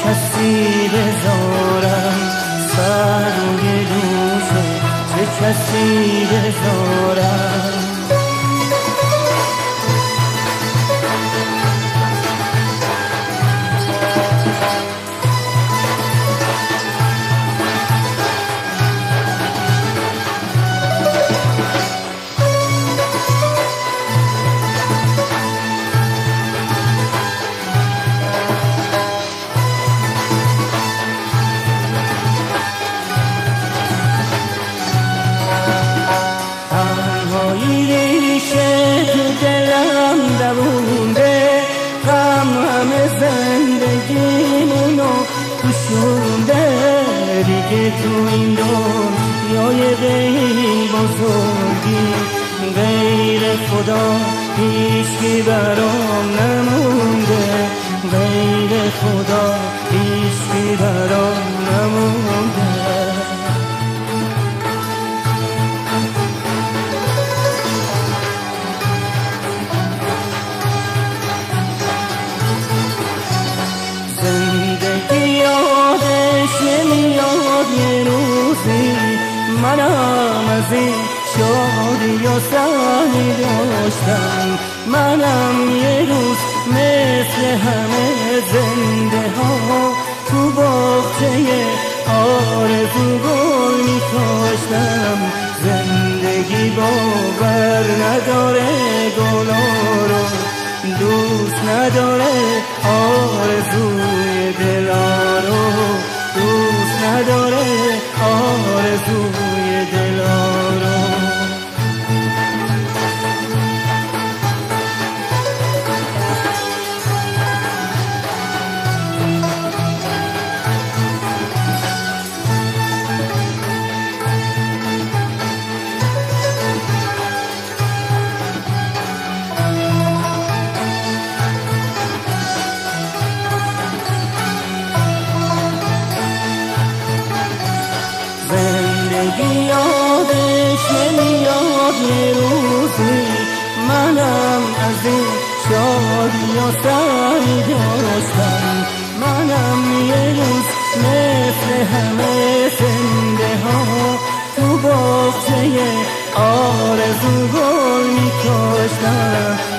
کسی بذارم سر روی دوشه، چه کسی بذارم. دیگه تو این دنیای غیر بزرگی غیر خدا هیچکی برام نمونده، غیر خدا هیچکی برام نمونده. یه روزی منم از این شادی و سعی داشتم، منم یه روز مثل همه زنده ها تو باغچه آرزو گل می کاشتم. زندگی باور نداره گلا رو، دوست نداره آرزوی دلا رو، دوست نداره آرزوی دلا رو. زندگی یادش نمیاد یه روزی منم از این شادی و سعی داشتم، منم یه روز مثل همه زنده ها تو باغچه آرزو گل می کاشتم.